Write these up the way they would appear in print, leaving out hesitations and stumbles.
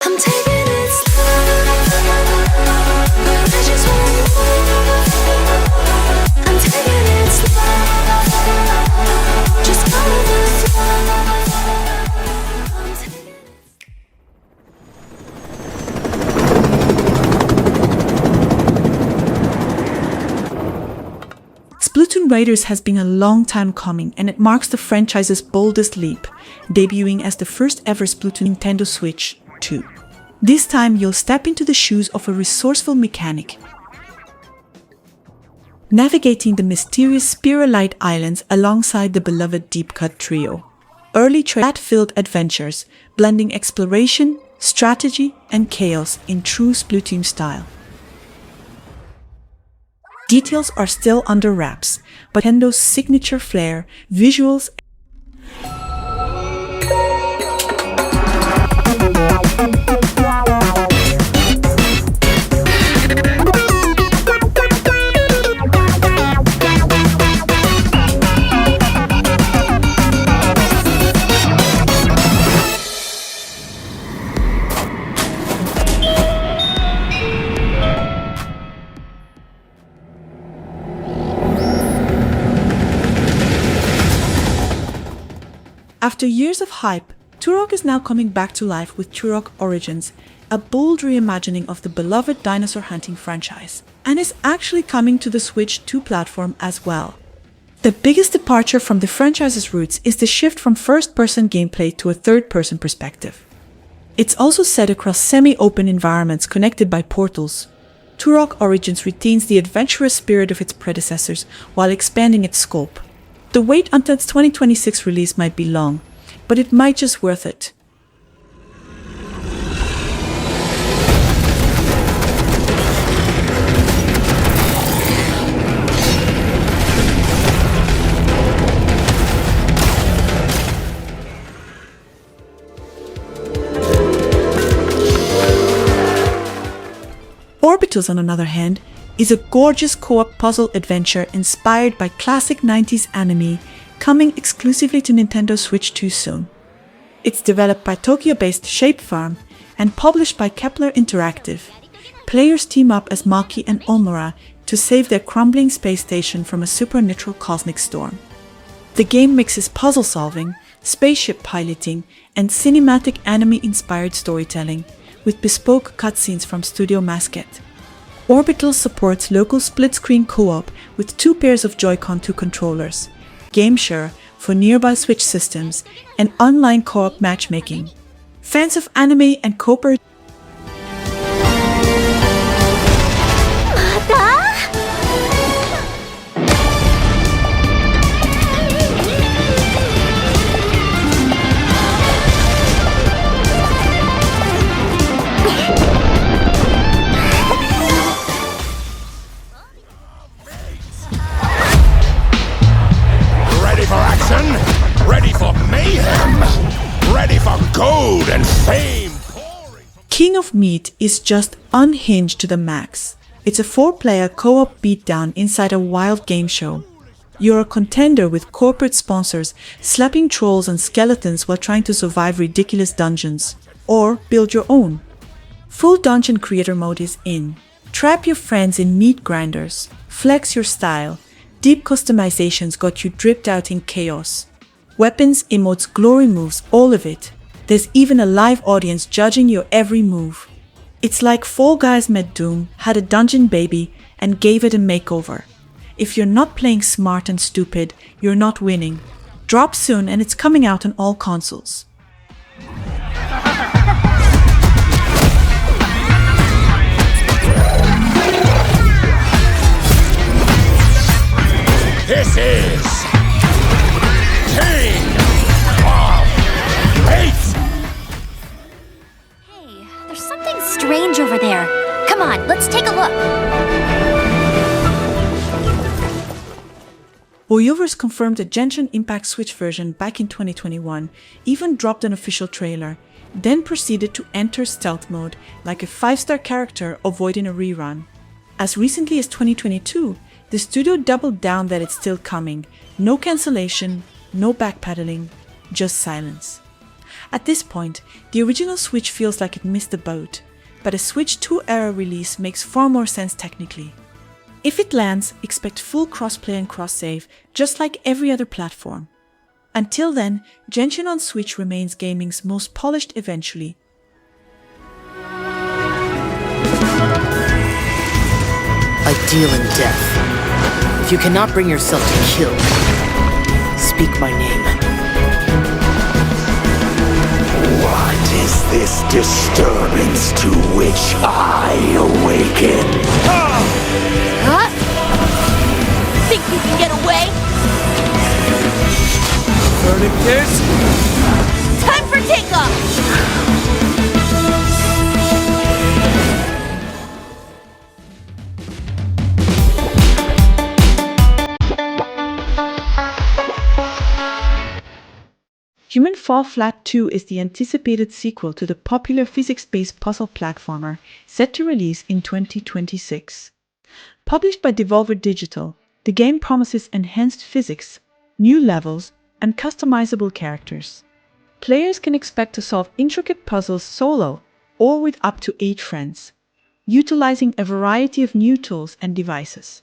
I'm taking it slow, but I just want more. I'm taking it slow, just go with the flow. I'm taking it. Splatoon Raiders has been a long time coming, and it marks the franchise's boldest leap, debuting as the first ever Splatoon Nintendo Switch 2. This time you'll step into the shoes of a resourceful mechanic, navigating the mysterious Spiralite Islands alongside the beloved Deep Cut trio. Early threat-filled adventures, blending exploration, strategy, and chaos in true Splatoon style. Details are still under wraps, but Nintendo's signature flair, visuals, After years of hype, Turok is now coming back to life with Turok Origins, a bold reimagining of the beloved dinosaur hunting franchise, and is actually coming to the Switch 2 platform as well. The biggest departure from the franchise's roots is the shift from first-person gameplay to a third-person perspective. It's also set across semi-open environments connected by portals. Turok Origins retains the adventurous spirit of its predecessors while expanding its scope. The wait until its 2026 release might be long, but it might just worth it. Orbitals, on the other hand, is a gorgeous co-op puzzle adventure inspired by classic 90s anime, coming exclusively to Nintendo Switch 2 soon. It's developed by Tokyo-based Shape Farm and published by Kepler Interactive. Players team up as Maki and Omura to save their crumbling space station from a supernatural cosmic storm. The game mixes puzzle solving, spaceship piloting, and cinematic anime-inspired storytelling, with bespoke cutscenes from Studio Masquette. Orbitals supports local split-screen co-op with 2 pairs of Joy-Con 2 controllers, game share for nearby Switch systems, and online co-op matchmaking. Fans of anime and cooperation ready for mayhem, ready for gold and fame. King of Meat is just unhinged to the max. It's a 4-player co-op beatdown inside a wild game show. You're a contender with corporate sponsors slapping trolls and skeletons while trying to survive ridiculous dungeons, or build your own. Full Dungeon Creator Mode is in. Trap your friends in meat grinders, flex your style. Deep customizations got you dripped out in chaos. Weapons, emotes, glory moves, all of it. There's even a live audience judging your every move. It's like Fall Guys met Doom, had a dungeon baby, and gave it a makeover. If you're not playing smart and stupid, you're not winning. Drop soon, and it's coming out on all consoles. This is King of Hate! Hey, there's something strange over there. Come on, let's take a look. Oyovers confirmed a Genshin Impact Switch version back in 2021, even dropped an official trailer, then proceeded to enter stealth mode like a 5-star character avoiding a rerun. As recently as 2022, the studio doubled down that it's still coming. No cancellation, no backpedaling, just silence. At this point, the original Switch feels like it missed the boat, but a Switch 2 era release makes far more sense technically. If it lands, expect full crossplay and cross-save, just like every other platform. Until then, Genshin on Switch remains gaming's most polished eventually. I deal in death. If you cannot bring yourself to kill, speak my name. What is this disturbance to which I awaken? Huh? Think you can get away? Time for takeoff! Human Fall Flat 2 is the anticipated sequel to the popular physics-based puzzle platformer set to release in 2026. Published by Devolver Digital, the game promises enhanced physics, new levels, and customizable characters. Players can expect to solve intricate puzzles solo or with up to 8 friends, utilizing a variety of new tools and devices.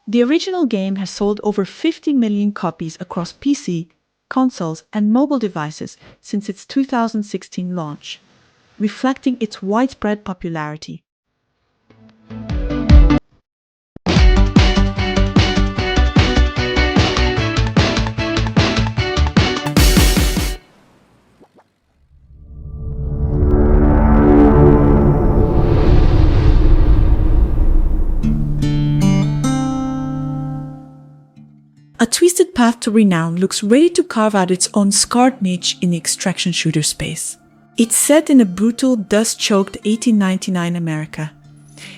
The original game has sold over 50 million copies across PC, consoles, and mobile devices since its 2016 launch, reflecting its widespread popularity. A Twisted Path to Renown looks ready to carve out its own scarred niche in the extraction shooter space. It's set in a brutal, dust-choked 1899 America.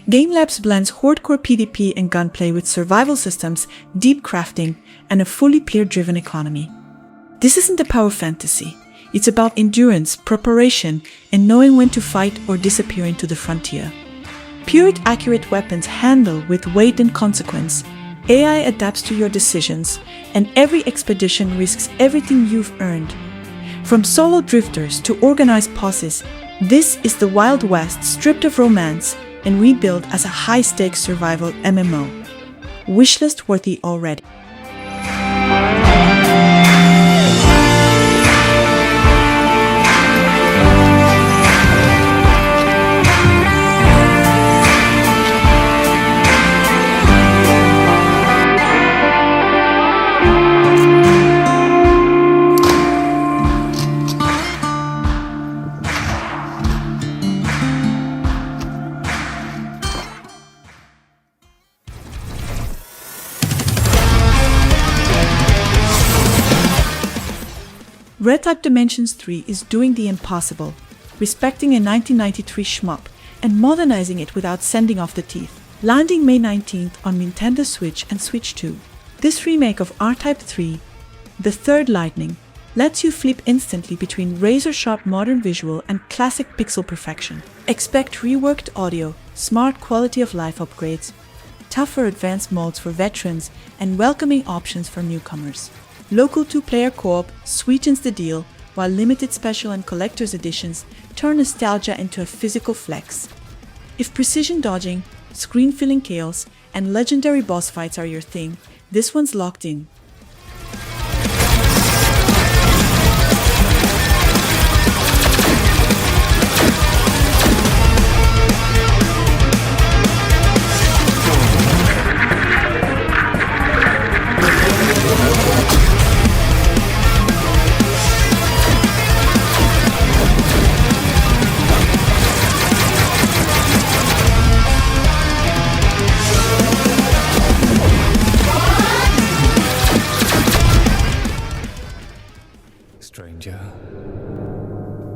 GameLabs blends hardcore PvP and gunplay with survival systems, deep crafting, and a fully player-driven economy. This isn't a power fantasy. It's about endurance, preparation, and knowing when to fight or disappear into the frontier. Accurate weapons handle with weight and consequence. AI adapts to your decisions, and every expedition risks everything you've earned. From solo drifters to organized posses, this is the Wild West stripped of romance and rebuilt as a high-stakes survival MMO. Wishlist worthy already. Red Type Dimensions 3 is doing the impossible, respecting a 1993 shmup and modernizing it without sending off the teeth. Landing May 19th on Nintendo Switch and Switch 2. This remake of R-Type 3, The Third Lightning, lets you flip instantly between razor-sharp modern visual and classic pixel perfection. Expect reworked audio, smart quality of life upgrades, tougher advanced modes for veterans, and welcoming options for newcomers. Local 2-player co-op sweetens the deal, while limited special and collector's editions turn nostalgia into a physical flex. If precision dodging, screen-filling chaos, and legendary boss fights are your thing, this one's locked in. Stranger,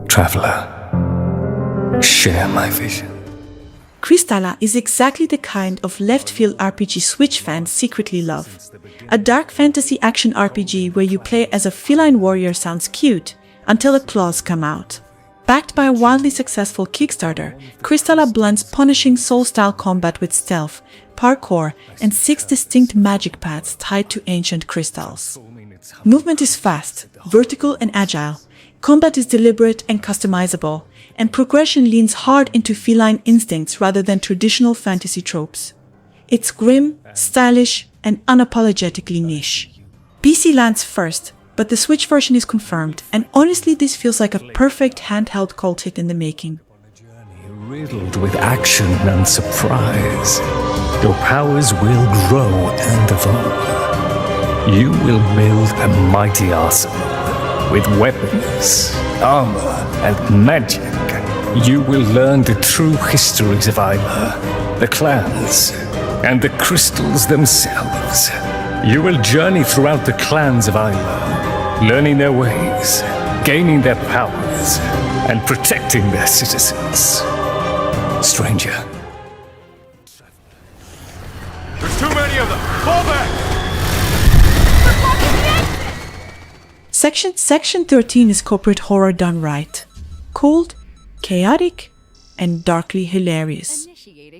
traveler, share my vision. Kristala is exactly the kind of left-field RPG Switch fans secretly love. A dark fantasy action RPG where you play as a feline warrior sounds cute until the claws come out. Backed by a wildly successful Kickstarter, Kristala blends punishing soul-style combat with stealth, parkour, and 6 distinct magic paths tied to ancient crystals. Movement is fast, vertical, and agile, Combat is deliberate and customizable, and progression leans hard into feline instincts rather than traditional fantasy tropes. It's grim, stylish, and unapologetically niche. PC lands first, but the Switch version is confirmed, and honestly this feels like a perfect handheld cult hit in the making. Riddled with action and surprise. Your powers will grow and evolve. You will build a mighty arsenal with weapons, armor, and magic. You will learn the true histories of Isla, the clans, and the crystals themselves. You will journey throughout the clans of Isla, learning their ways, gaining their powers, and protecting their citizens. Stranger. There's too many of them! Fall back! Section 13 is corporate horror done right. Cold, chaotic, and darkly hilarious.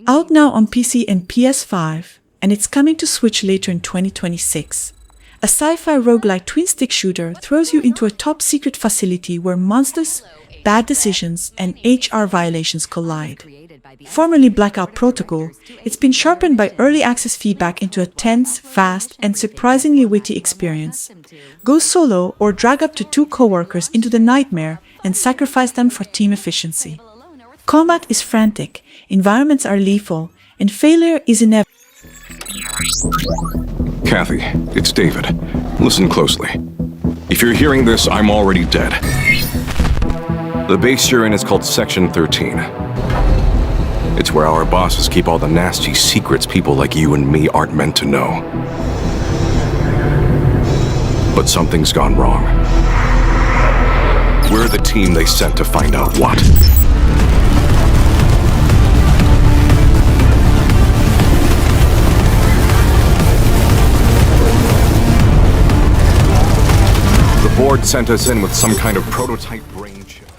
Out now on PC and PS5, and it's coming to Switch later in 2026. A sci-fi roguelike twin-stick shooter throws you into a top-secret facility where monsters, bad decisions, and HR violations collide. Formerly Blackout Protocol, it's been sharpened by early access feedback into a tense, fast, and surprisingly witty experience. Go solo or drag up to 2 coworkers into the nightmare and sacrifice them for team efficiency. Combat is frantic, environments are lethal, and failure is inevitable. Kathy, it's David. Listen closely. If you're hearing this, I'm already dead. The base you're in is called Section 13. It's where our bosses keep all the nasty secrets people like you and me aren't meant to know. But something's gone wrong. We're the team they sent to find out what. The board sent us in with some kind of prototype brain chip.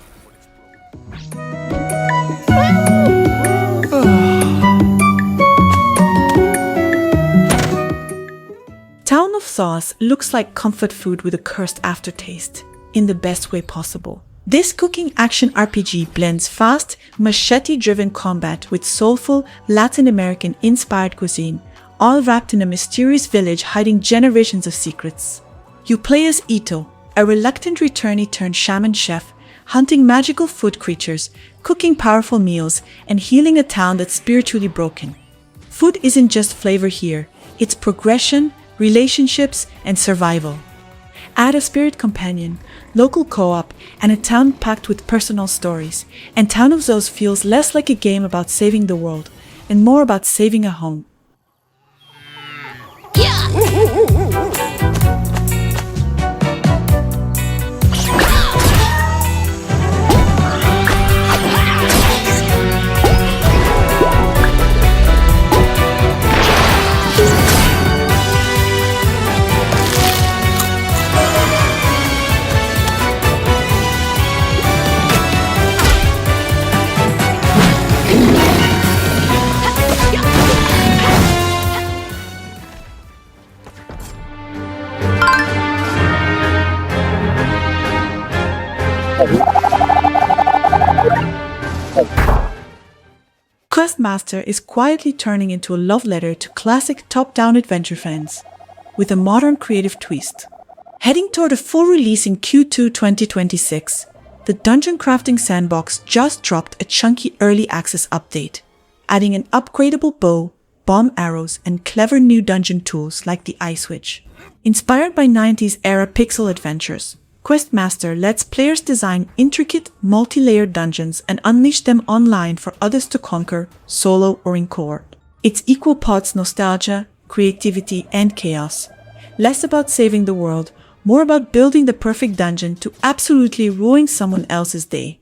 Town of Zoz looks like comfort food with a cursed aftertaste, in the best way possible. This cooking action RPG blends fast, machete-driven combat with soulful, Latin American-inspired cuisine, all wrapped in a mysterious village hiding generations of secrets. You play as Ito, a reluctant returnee turned shaman chef, hunting magical food creatures, cooking powerful meals, and healing a town that's spiritually broken. Food isn't just flavor here, it's progression, relationships, and survival. Add a spirit companion, local co-op, and a town packed with personal stories, and Town of Zoz feels less like a game about saving the world, and more about saving a home. Questmaster is quietly turning into a love letter to classic top-down adventure fans, with a modern creative twist. Heading toward a full release in Q2 2026, the Dungeon Crafting Sandbox just dropped a chunky early access update, adding an upgradable bow, bomb arrows, and clever new dungeon tools like the Eye Switch. Inspired by 90s era pixel adventures, Questmaster lets players design intricate, multi-layered dungeons and unleash them online for others to conquer, solo or in cohort. It's equal parts nostalgia, creativity, and chaos. Less about saving the world, more about building the perfect dungeon to absolutely ruin someone else's day.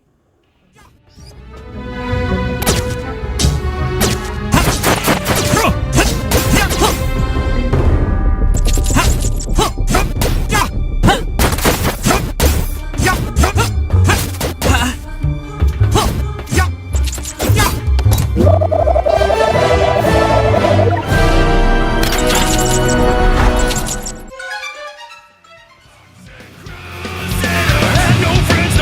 No friends,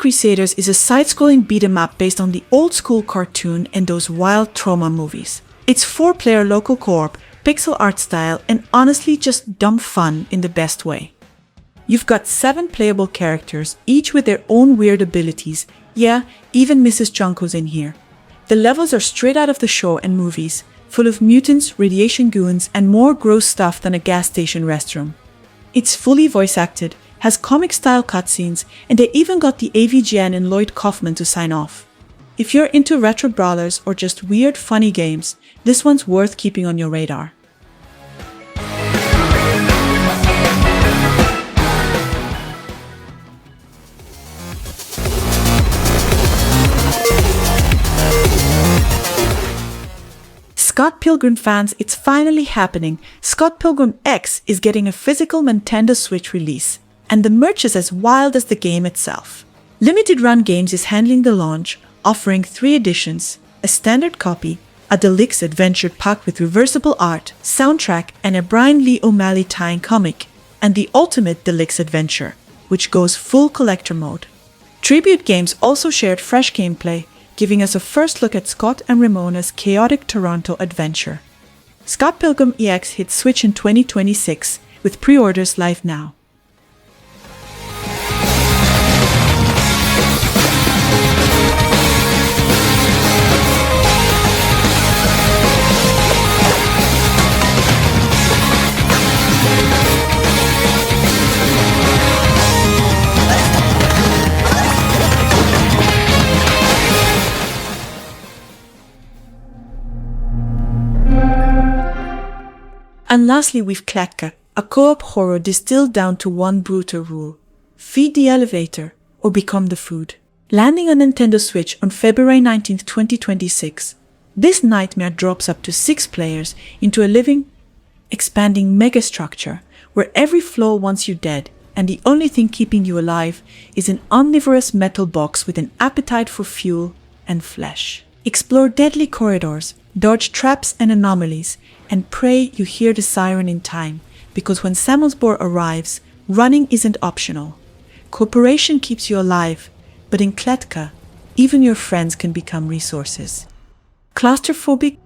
Crusaders is a side-scrolling beat-em-up based on the old-school cartoon and those wild trauma movies. It's 4-player local co-op, pixel art style, and honestly just dumb fun in the best way. You've got 7 playable characters, each with their own weird abilities. Yeah, even Mrs. Junko's in here. The levels are straight out of the show and movies, full of mutants, radiation goons, and more gross stuff than a gas station restroom. It's fully voice-acted, has comic-style cutscenes, and they even got the AVGN and Lloyd Kaufman to sign off. If you're into retro brawlers or just weird, funny games, this one's worth keeping on your radar. Scott Pilgrim fans, it's finally happening. Scott Pilgrim EX is getting a physical Nintendo Switch release, and the merch is as wild as the game itself. Limited Run Games is handling the launch, offering 3 editions, a standard copy, a deluxe adventure pack with reversible art, soundtrack, and a Brian Lee O'Malley tie-in comic, and the ultimate deluxe adventure, which goes full collector mode. Tribute Games also shared fresh gameplay, giving us a first look at Scott and Ramona's chaotic Toronto adventure. Scott Pilgrim EX hits Switch in 2026, with pre-orders live now. And lastly, we've KLETKA, a co-op horror distilled down to one brutal rule: feed the elevator or become the food. Landing on Nintendo Switch on February 19, 2026, this nightmare drops up to 6 players into a living, expanding megastructure where every floor wants you dead, and the only thing keeping you alive is an omnivorous metal box with an appetite for fuel and flesh. Explore deadly corridors, dodge traps and anomalies, and pray you hear the siren in time, because when Samuelsborg arrives, running isn't optional. Cooperation keeps you alive, but in KLETKA, even your friends can become resources. Claustrophobic,